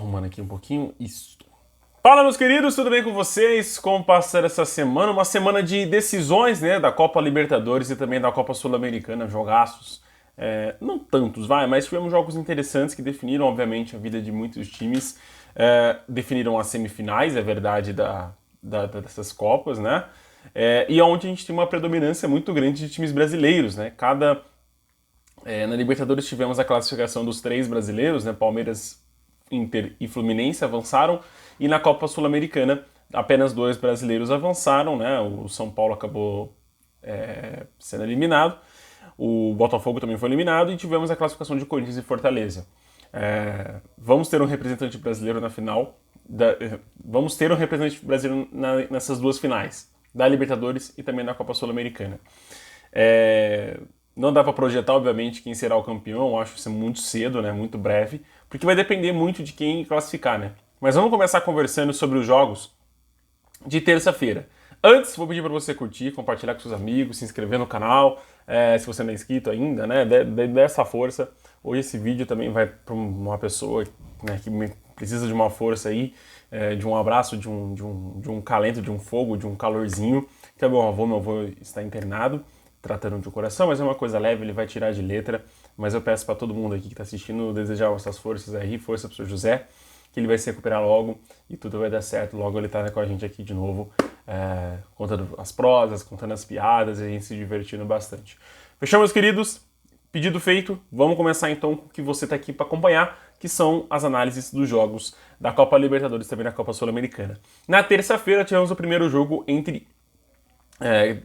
arrumando aqui um pouquinho. Isso. Fala, meus queridos, tudo bem com vocês? Como passar essa semana? Uma semana de decisões, né? Da Copa Libertadores e também da Copa Sul-Americana, jogaços. Não tantos, mas tivemos jogos interessantes que definiram, obviamente, a vida de muitos times. Definiram as semifinais, é verdade, dessas Copas, né? E onde a gente tem uma predominância muito grande de times brasileiros, né? Na Libertadores tivemos a classificação dos 3 brasileiros, né? Palmeiras, Inter e Fluminense avançaram, e na Copa Sul-Americana apenas 2 brasileiros avançaram, né? O São Paulo acabou sendo eliminado, o Botafogo também foi eliminado, e tivemos a classificação de Corinthians e Fortaleza. Vamos ter um representante brasileiro na final, vamos ter um representante brasileiro nessas 2 finais, da Libertadores e também da Copa Sul-Americana. Não dá para projetar, obviamente, quem será o campeão, acho isso muito cedo, né, muito breve, porque vai depender muito de quem classificar, né? Mas vamos começar conversando sobre os jogos de terça-feira. Antes, vou pedir para você curtir, compartilhar com seus amigos, se inscrever no canal, se você não é inscrito ainda, né, dê essa força. Hoje esse vídeo também vai para uma pessoa, né, que precisa de uma força aí, de um abraço, de um calento, de um fogo, de um calorzinho, que é meu avô está internado, tratando de um coração, mas é uma coisa leve, ele vai tirar de letra, mas eu peço para todo mundo aqui que está assistindo desejar essas forças aí, força para o seu José, que ele vai se recuperar logo e tudo vai dar certo, logo ele tá com a gente aqui de novo, contando as prosas, contando as piadas e a gente se divertindo bastante. Fechou, meus queridos? Pedido feito, vamos começar então com o que você está aqui para acompanhar, que são as análises dos jogos da Copa Libertadores e também da Copa Sul-Americana. Na terça-feira tivemos o primeiro jogo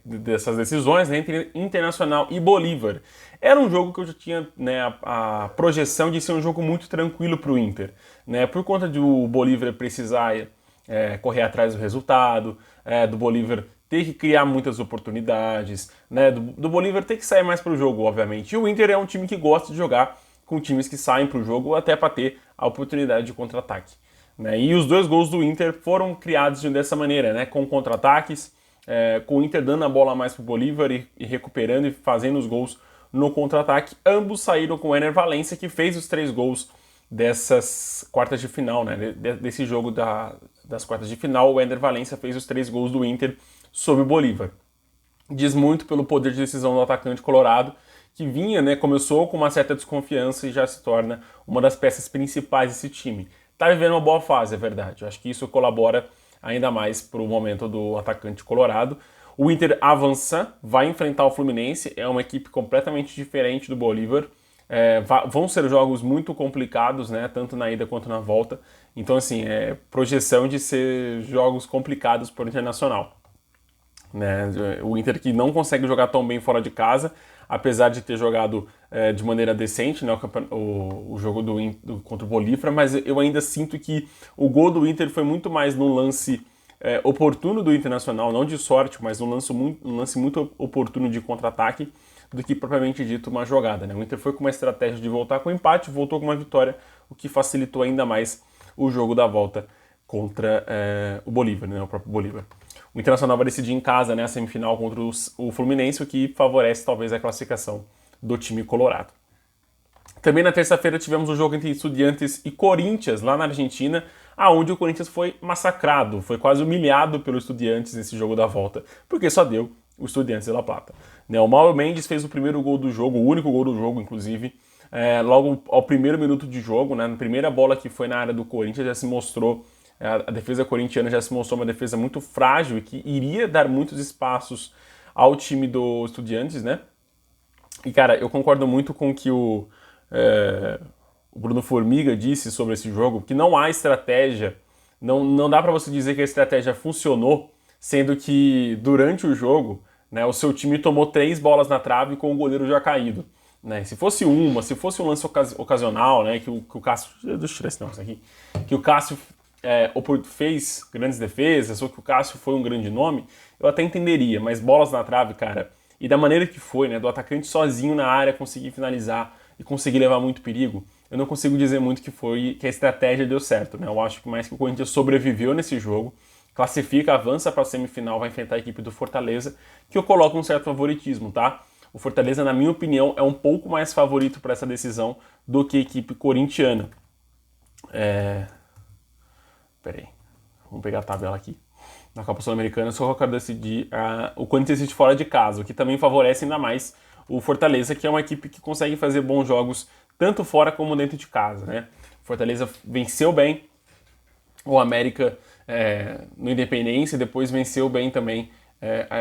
dessas decisões, né, entre Internacional e Bolívar. Era um jogo que eu já tinha, né, a projeção de ser um jogo muito tranquilo para o Inter, né, por conta do Bolívar precisar correr atrás do resultado, do Bolívar ter que criar muitas oportunidades, né, do Bolívar ter que sair mais para o jogo, obviamente. E o Inter é um time que gosta de jogar com times que saem para o jogo até para ter a oportunidade de contra-ataque, né, e os 2 gols do Inter foram criados dessa maneira, né, com contra-ataques, com o Inter dando a bola mais para o Bolívar e recuperando e fazendo os gols no contra-ataque. Ambos saíram com o Ener Valencia, que fez os 3 gols dessas quartas de final, né? Desse jogo das quartas de final. O Ener Valencia fez os 3 gols do Inter sobre o Bolívar. Diz muito pelo poder de decisão do atacante colorado, que vinha, né, começou com uma certa desconfiança e já se torna uma das peças principais desse time. Tá vivendo uma boa fase, é verdade. Eu acho que isso colabora ainda mais para o momento do atacante colorado. O Inter avança, vai enfrentar o Fluminense, é uma equipe completamente diferente do Bolívar. Vão ser jogos muito complicados, né, tanto na ida quanto na volta. Então, assim, projeção de ser jogos complicados para o Internacional, né? O Inter que não consegue jogar tão bem fora de casa, apesar de ter jogado de maneira decente, né, o jogo contra o Bolívar, mas eu ainda sinto que o gol do Inter foi muito mais num lance oportuno do Internacional, não de sorte, mas um lance muito oportuno de contra-ataque, do que propriamente dito uma jogada, né? O Inter foi com uma estratégia de voltar com empate, voltou com uma vitória, o que facilitou ainda mais o jogo da volta contra o Bolívar, né, o próprio Bolívar. O Internacional vai decidir em casa, né, a semifinal contra o Fluminense, o que favorece talvez a classificação do time colorado. Também na terça-feira tivemos o jogo entre Estudiantes e Corinthians, lá na Argentina, aonde o Corinthians foi massacrado, foi quase humilhado pelo Estudiantes nesse jogo da volta, porque só deu o Estudiantes de La Plata. O Mauro Mendes fez o primeiro gol do jogo, o único gol do jogo, inclusive, logo ao primeiro minuto de jogo, né, na primeira bola que foi na área do Corinthians, já se mostrou, a defesa corintiana já se mostrou uma defesa muito frágil e que iria dar muitos espaços ao time do Estudiantes, né? E, cara, eu concordo muito com o que o Bruno Formiga disse sobre esse jogo, que não há estratégia, não dá para você dizer que a estratégia funcionou, sendo que durante o jogo, né, o seu time tomou 3 bolas na trave com o goleiro já caído, né? Se fosse um lance ocasional, né, que o Cássio, deixa eu tirar esse negócio aqui, que o Cássio fez grandes defesas, ou que o Cássio foi um grande nome, eu até entenderia, mas bolas na trave, cara, e da maneira que foi, né, do atacante sozinho na área conseguir finalizar e conseguir levar muito perigo, eu não consigo dizer muito que a estratégia deu certo, né? Eu acho que mais que o Corinthians sobreviveu nesse jogo, classifica, avança para a semifinal, vai enfrentar a equipe do Fortaleza, que eu coloco um certo favoritismo, tá? O Fortaleza, na minha opinião, é um pouco mais favorito para essa decisão do que a equipe corintiana. Pera aí. Vamos pegar a tabela aqui. Na Copa Sul-Americana, só que eu quero decidir o Corinthians City fora de casa, o que também favorece ainda mais o Fortaleza, que é uma equipe que consegue fazer bons jogos tanto fora como dentro de casa, né? Fortaleza venceu bem o América no Independência e depois venceu bem também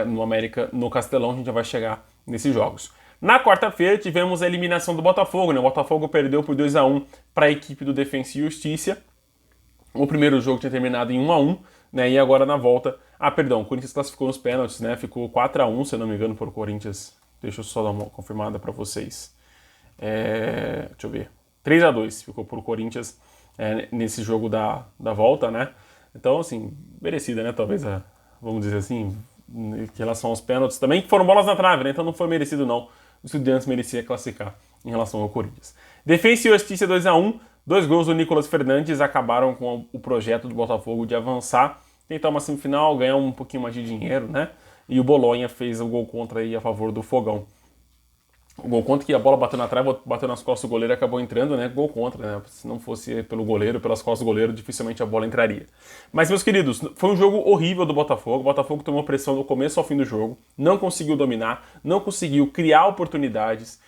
no América no Castelão. A gente já vai chegar nesses jogos. Na quarta-feira tivemos a eliminação do Botafogo, né? O Botafogo perdeu por 2-1 para a equipe do Defensa e Justiça. O primeiro jogo tinha terminado em 1-1, né? E agora na volta... perdão, o Corinthians classificou nos pênaltis, né? Ficou 4-1, se eu não me engano, por Corinthians. Deixa eu só dar uma confirmada para vocês. Deixa eu ver. 3-2 ficou por Corinthians nesse jogo da volta, né? Então, assim, merecida, né? Talvez, vamos dizer assim, em relação aos pênaltis também, que foram bolas na trave, né? Então não foi merecido, não. O Estudiantes merecia classificar em relação ao Corinthians. Defensa e Justiça 2-1. 2 gols do Nicolas Fernandes acabaram com o projeto do Botafogo de avançar, tentar uma semifinal, ganhar um pouquinho mais de dinheiro, né? E o Bolonha fez o gol contra aí a favor do Fogão. O gol contra, que a bola bateu na trave, bateu nas costas do goleiro e acabou entrando, né? Gol contra, né? Se não fosse pelo goleiro, pelas costas do goleiro, dificilmente a bola entraria. Mas, meus queridos, foi um jogo horrível do Botafogo. O Botafogo tomou pressão do começo ao fim do jogo, não conseguiu dominar, não conseguiu criar oportunidades.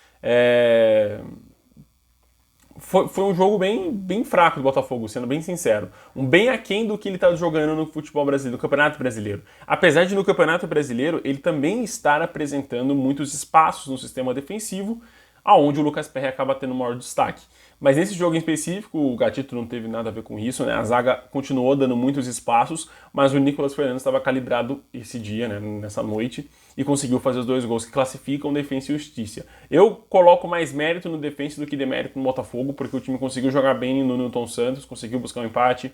Foi um jogo bem fraco do Botafogo, sendo bem sincero. Bem aquém do que ele está jogando no futebol brasileiro, no Campeonato Brasileiro. Apesar de no Campeonato Brasileiro ele também estar apresentando muitos espaços no sistema defensivo, aonde o Lucas Perry acaba tendo maior destaque. Mas nesse jogo em específico, o Gatito não teve nada a ver com isso, né? A zaga continuou dando muitos espaços, mas o Nicolas Fernandes estava calibrado esse dia, né? Nessa noite, e conseguiu fazer os 2 gols que classificam Defensa e Justiça. Eu coloco mais mérito no Defensa do que demérito no Botafogo, porque o time conseguiu jogar bem no Newton Santos, conseguiu buscar um empate,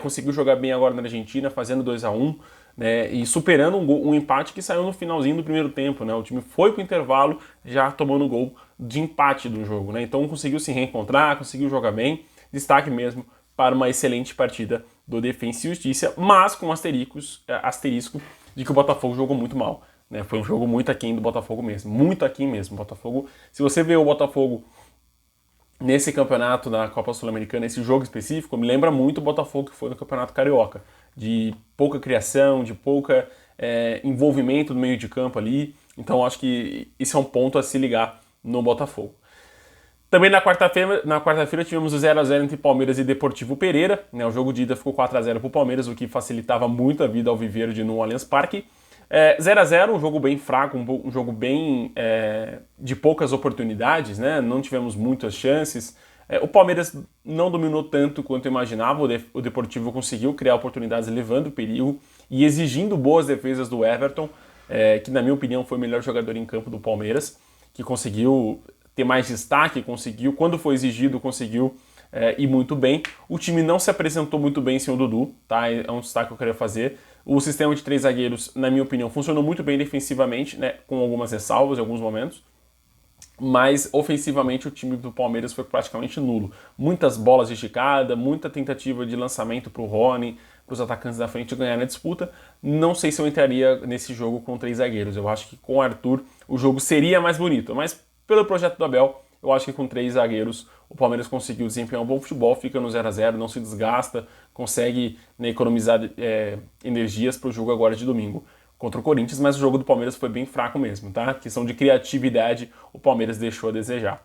conseguiu jogar bem agora na Argentina, fazendo 2-1, né, e superando um empate que saiu no finalzinho do primeiro tempo, né? O time foi para o intervalo já tomando gol de empate do jogo, né? Então conseguiu se reencontrar, conseguiu jogar bem, destaque mesmo para uma excelente partida do Defensa e Justiça, mas com asterisco de que o Botafogo jogou muito mal, né? Foi um jogo muito aquém do Botafogo mesmo, muito aquém mesmo. Botafogo, se você vê o Botafogo nesse campeonato da Copa Sul-Americana, esse jogo específico, me lembra muito o Botafogo que foi no Campeonato Carioca, de pouca criação, de pouca envolvimento no meio de campo ali. Então acho que esse é um ponto a se ligar no Botafogo. Também na quarta-feira tivemos o 0-0 entre Palmeiras e Deportivo Pereira, né? O jogo de ida ficou 4-0 para o Palmeiras, o que facilitava muito a vida ao Viverde no Allianz Parque. 0-0, um jogo bem fraco, um jogo bem de poucas oportunidades, né? Não tivemos muitas chances. O Palmeiras não dominou tanto quanto eu imaginava, o Deportivo conseguiu criar oportunidades levando perigo e exigindo boas defesas do Everton, que na minha opinião foi o melhor jogador em campo do Palmeiras, que conseguiu ter mais destaque, conseguiu, quando foi exigido, conseguiu ir muito bem. O time não se apresentou muito bem sem o Dudu, tá? É um destaque que eu queria fazer. O sistema de 3 zagueiros, na minha opinião, funcionou muito bem defensivamente, né? Com algumas ressalvas em alguns momentos. Mas ofensivamente o time do Palmeiras foi praticamente nulo. Muitas bolas de esticada, muita tentativa de lançamento para o Rony, para os atacantes da frente ganhar na disputa. Não sei se eu entraria nesse jogo com 3 zagueiros. Eu acho que com o Arthur o jogo seria mais bonito. Mas pelo projeto do Abel, eu acho que com 3 zagueiros o Palmeiras conseguiu desempenhar um bom futebol, fica no 0-0, não se desgasta, consegue, né, economizar energias para o jogo agora de domingo contra o Corinthians, mas o jogo do Palmeiras foi bem fraco mesmo, tá? A questão de criatividade, o Palmeiras deixou a desejar.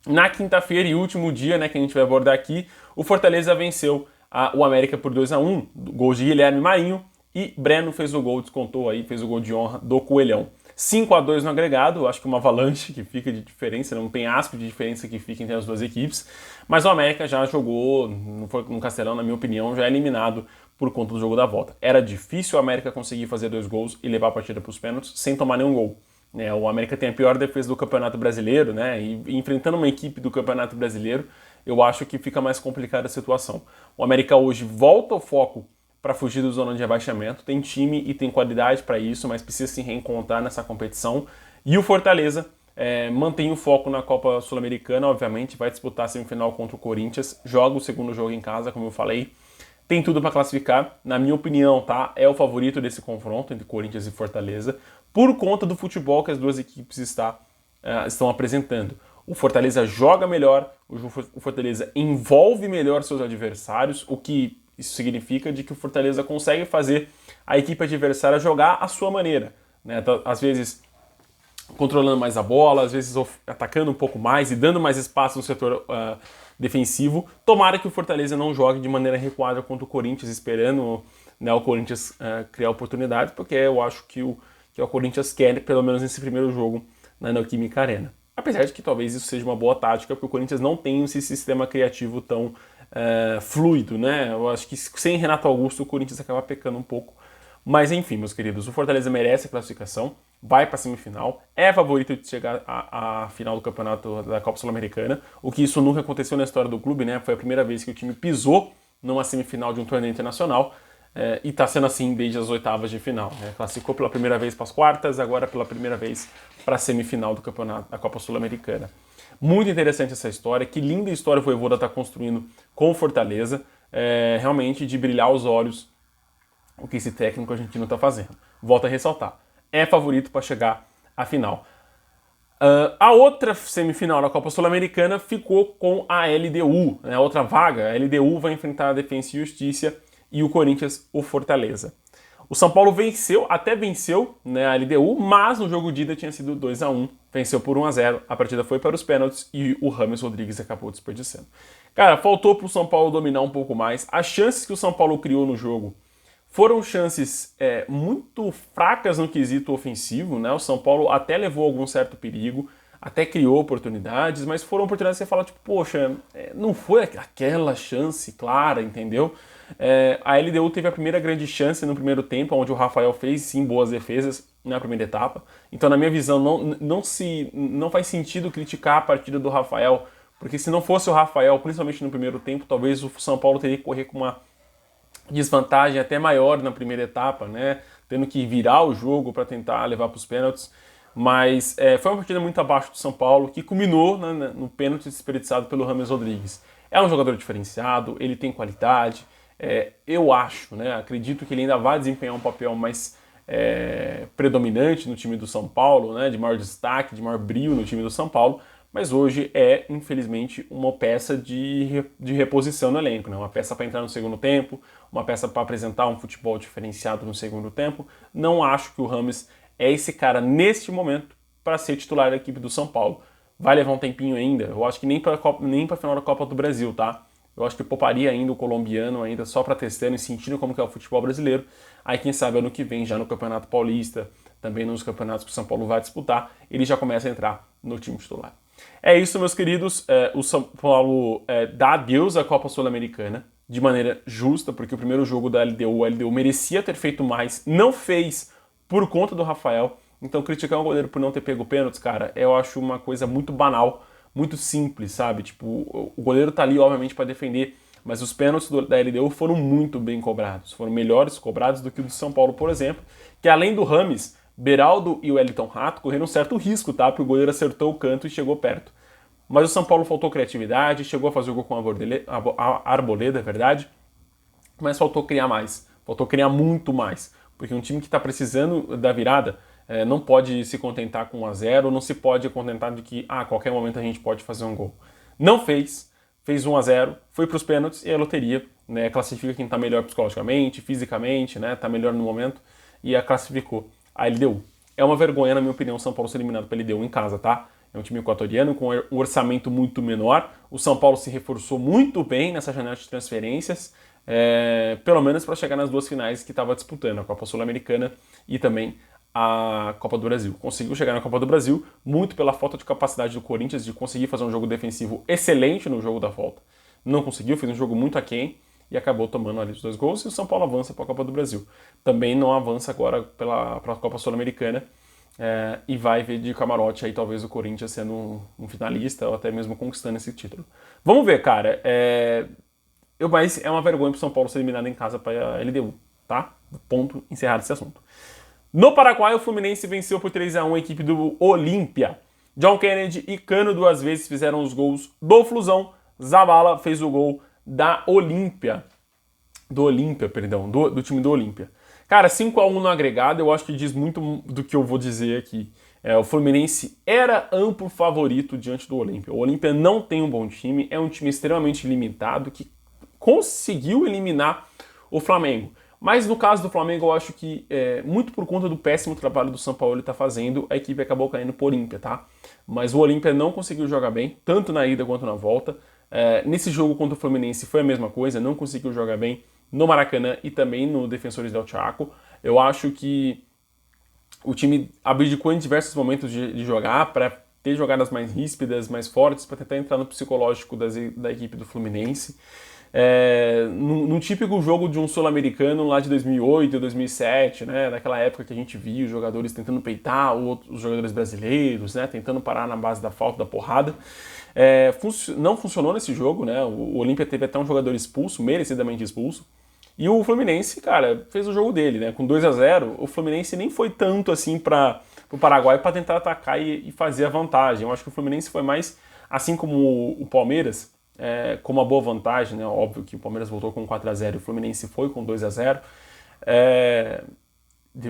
Na quinta-feira e último dia, né, que a gente vai abordar aqui, o Fortaleza venceu o América por 2-1, gols de Guilherme Marinho, e Breno fez o gol, descontou aí, fez o gol de honra do Coelhão. 5-2 no agregado, eu acho que uma avalanche que fica de diferença, não tem penhasco de diferença que fica entre as duas equipes, mas o América já jogou no Castelão, na minha opinião, já é eliminado por conta do jogo da volta. Era difícil o América conseguir fazer 2 gols e levar a partida para os pênaltis sem tomar nenhum gol. O América tem a pior defesa do Campeonato Brasileiro, né? E enfrentando uma equipe do Campeonato Brasileiro, eu acho que fica mais complicada a situação. O América hoje volta o foco para fugir da zona de rebaixamento, tem time e tem qualidade para isso, mas precisa se reencontrar nessa competição. E o Fortaleza mantém o foco na Copa Sul-Americana, obviamente, vai disputar a semifinal contra o Corinthians, joga o segundo jogo em casa, como eu falei, tem tudo para classificar, na minha opinião, tá? É o favorito desse confronto entre Corinthians e Fortaleza, por conta do futebol que as duas equipes estão apresentando. O Fortaleza joga melhor, o Fortaleza envolve melhor seus adversários, o que isso significa de que o Fortaleza consegue fazer a equipe adversária jogar à sua maneira, né? Às vezes controlando mais a bola, às vezes atacando um pouco mais e dando mais espaço no setor defensivo. Tomara que o Fortaleza não jogue de maneira recuada contra o Corinthians, esperando, né, o Corinthians criar oportunidades, porque eu acho que o Corinthians quer, pelo menos nesse primeiro jogo, na Neoquímica Arena. Apesar de que talvez isso seja uma boa tática, porque o Corinthians não tem esse sistema criativo tão fluido, né? Eu acho que sem Renato Augusto o Corinthians acaba pecando um pouco. Mas enfim, meus queridos, o Fortaleza merece a classificação, vai para a semifinal, é favorito de chegar à final do campeonato da Copa Sul-Americana, o que isso nunca aconteceu na história do clube, né? Foi a primeira vez que o time pisou numa semifinal de um torneio internacional, e está sendo assim desde as oitavas de final, né? Classificou pela primeira vez para as quartas, agora pela primeira vez para a semifinal do campeonato da Copa Sul-Americana. Muito interessante essa história, que linda história o Vojvoda está construindo com o Fortaleza, realmente de brilhar os olhos o que esse técnico argentino está fazendo. Volto a ressaltar, é favorito para chegar à final. A outra semifinal da Copa Sul-Americana ficou com a LDU, né? A outra vaga. A LDU vai enfrentar a Defensa e Justiça e o Corinthians, o Fortaleza. O São Paulo até venceu, né, a LDU, mas no jogo de ida tinha sido 2-1, venceu por 1-0, a partida foi para os pênaltis e o James Rodrigues acabou desperdiçando. Cara, faltou para o São Paulo dominar um pouco mais. As chances que o São Paulo criou no jogo foram chances muito fracas no quesito ofensivo, né? O São Paulo até levou algum certo perigo, até criou oportunidades, mas foram oportunidades que você fala, tipo, poxa, não foi aquela chance clara, entendeu? A LDU teve a primeira grande chance no primeiro tempo, onde o Rafael fez, sim, boas defesas na primeira etapa. Então, na minha visão, não faz sentido criticar a partida do Rafael, porque se não fosse o Rafael, principalmente no primeiro tempo, talvez o São Paulo teria que correr com uma desvantagem até maior na primeira etapa, né? Tendo que virar o jogo para tentar levar para os pênaltis. Mas foi uma partida muito abaixo do São Paulo, que culminou no pênalti desperdiçado pelo James Rodrigues. É um jogador diferenciado, ele tem qualidade, eu acho, né? Acredito que ele ainda vai desempenhar um papel mais predominante no time do São Paulo, né? De maior destaque, de maior brilho no time do São Paulo, mas hoje infelizmente, uma peça de reposição no elenco, né? Uma peça para entrar no segundo tempo, uma peça para apresentar um futebol diferenciado no segundo tempo. Não acho que o James é esse cara, neste momento, para ser titular da equipe do São Paulo. Vai levar um tempinho ainda, eu acho que nem para a final da Copa do Brasil, tá? Eu acho que pouparia ainda o colombiano, ainda só para testando e sentindo como que é o futebol brasileiro. Aí quem sabe ano que vem, já no Campeonato Paulista, também nos campeonatos que o São Paulo vai disputar, ele já começa a entrar no time titular. É isso, meus queridos. O São Paulo dá adeus à Copa Sul-Americana de maneira justa, porque o primeiro jogo da LDU, a LDU merecia ter feito mais, não fez por conta do Rafael. Então criticar um goleiro por não ter pego pênaltis, cara, eu acho uma coisa muito banal, muito simples, sabe? Tipo, o goleiro tá ali, obviamente, para defender, mas os pênaltis da LDU foram muito bem cobrados. Foram melhores cobrados do que o do São Paulo, por exemplo, que além do James, Beraldo e o Wellington Rato correram um certo risco, tá? Porque o goleiro acertou o canto e chegou perto. Mas o São Paulo faltou criatividade, chegou a fazer o gol com a Arboleda, é verdade, mas faltou criar mais, faltou criar muito mais, porque um time que está precisando da virada não pode se contentar com 1-0, não se pode contentar de que a qualquer momento a gente pode fazer um gol. Não fez 1-0, foi para os pênaltis e a loteria, né, classifica quem está melhor psicologicamente, fisicamente, né, está melhor no momento e a classificou a LDU. É uma vergonha, na minha opinião, o São Paulo ser eliminado pela LDU em casa, tá? É um time equatoriano com um orçamento muito menor. O São Paulo se reforçou muito bem nessa janela de transferências, pelo menos para chegar nas duas finais que estava disputando, a Copa Sul-Americana e também a Copa do Brasil. Conseguiu chegar na Copa do Brasil muito pela falta de capacidade do Corinthians de conseguir fazer um jogo defensivo excelente no jogo da volta. Não conseguiu, fez um jogo muito aquém e acabou tomando ali os 2 gols e o São Paulo avança para a Copa do Brasil. Também não avança agora para a Copa Sul-Americana, e vai ver de camarote aí talvez o Corinthians sendo um finalista ou até mesmo conquistando esse título. Vamos ver, cara. Mas é uma vergonha pro São Paulo ser eliminado em casa para a LDU, tá? Ponto, encerrado esse assunto. No Paraguai, o Fluminense venceu por 3-1 a equipe do Olímpia. John Kennedy e Cano 2 vezes fizeram os gols do Flusão. Zabala fez o gol da Olímpia. Do time do Olímpia. Cara, 5-1 no agregado, eu acho que diz muito do que eu vou dizer aqui. O Fluminense era amplo favorito diante do Olímpia. O Olímpia não tem um bom time, é um time extremamente limitado, que conseguiu eliminar o Flamengo. Mas no caso do Flamengo, eu acho que, muito por conta do péssimo trabalho do São Paulo está fazendo, a equipe acabou caindo pro Olímpia, tá? Mas o Olímpia não conseguiu jogar bem, tanto na ida quanto na volta. Nesse jogo contra o Fluminense foi a mesma coisa, não conseguiu jogar bem no Maracanã e também no Defensores del Chaco. Eu acho que o time abdicou em diversos momentos de jogar para ter jogadas mais ríspidas, mais fortes, para tentar entrar no psicológico da equipe do Fluminense. Num típico jogo de um sul-americano lá de 2008, 2007, né, naquela época que a gente via os jogadores tentando peitar os jogadores brasileiros, né, tentando parar na base da falta, da porrada. Não funcionou nesse jogo, né, o Olímpia teve até um jogador expulso, merecidamente expulso, e o Fluminense, cara, fez o jogo dele, né, com 2-0, o Fluminense nem foi tanto assim para o Paraguai para tentar atacar e fazer a vantagem. Eu acho que o Fluminense foi mais, assim como o Palmeiras, com uma boa vantagem, né? Óbvio que o Palmeiras voltou com 4-0 e o Fluminense foi com 2-0.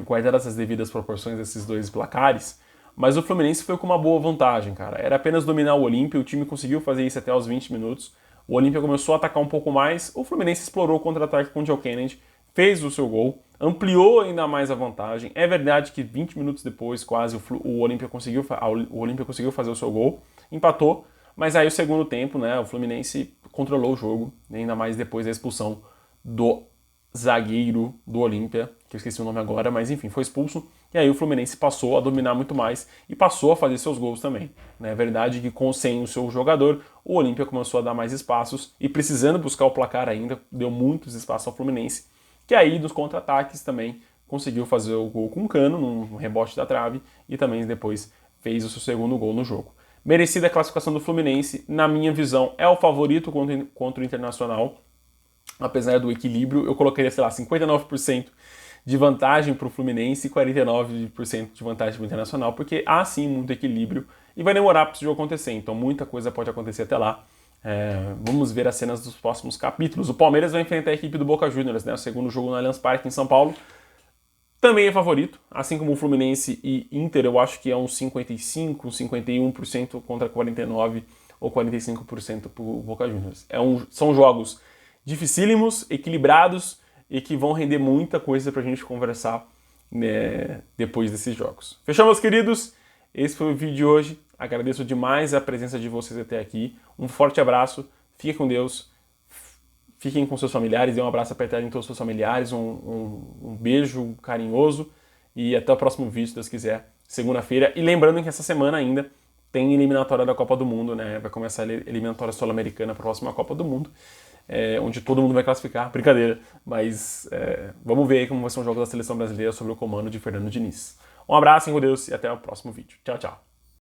Guardadas as devidas proporções desses dois placares, mas o Fluminense foi com uma boa vantagem, cara. Era apenas dominar o Olímpia, o time conseguiu fazer isso até os 20 minutos. O Olímpia começou a atacar um pouco mais, o Fluminense explorou o contra-ataque com o Joe Kennedy, fez o seu gol, ampliou ainda mais a vantagem. É verdade que 20 minutos depois, quase, o Olímpia conseguiu fazer o seu gol, empatou, mas aí o segundo tempo, né, o Fluminense controlou o jogo, ainda mais depois da expulsão do zagueiro do Olímpia, que eu esqueci o nome agora, mas enfim, foi expulso, e aí o Fluminense passou a dominar muito mais e passou a fazer seus gols também. É verdade que sem o seu jogador, o Olímpia começou a dar mais espaços e precisando buscar o placar ainda, deu muitos espaços ao Fluminense, que aí dos contra-ataques também conseguiu fazer o gol com o Cano, num rebote da trave, e também depois fez o seu segundo gol no jogo. Merecida a classificação do Fluminense, na minha visão, é o favorito contra o Internacional, apesar do equilíbrio. Eu colocaria, sei lá, 59% de vantagem para o Fluminense e 49% de vantagem para o Internacional, porque há sim muito equilíbrio e vai demorar para esse jogo acontecer, então muita coisa pode acontecer até lá. Vamos ver as cenas dos próximos capítulos. O Palmeiras vai enfrentar a equipe do Boca Juniors, né? O segundo jogo no Allianz Parque em São Paulo. Também é favorito, assim como o Fluminense e Inter, eu acho que é uns 55%, 51% contra 49% ou 45% para o Boca Juniors. São jogos dificílimos, equilibrados e que vão render muita coisa para a gente conversar, né, depois desses jogos. Fechou, meus queridos? Esse foi o vídeo de hoje. Agradeço demais a presença de vocês até aqui. Um forte abraço, fiquem com Deus. Fiquem com seus familiares, dê um abraço apertado em todos os seus familiares, um beijo carinhoso e até o próximo vídeo, se Deus quiser, segunda-feira. E lembrando que essa semana ainda tem eliminatória da Copa do Mundo, né? Vai começar a eliminatória sul-americana para a próxima Copa do Mundo, onde todo mundo vai classificar, brincadeira, mas vamos ver aí como vai ser um jogo da Seleção Brasileira sob o comando de Fernando Diniz. Um abraço, com Deus, e até o próximo vídeo. Tchau, tchau.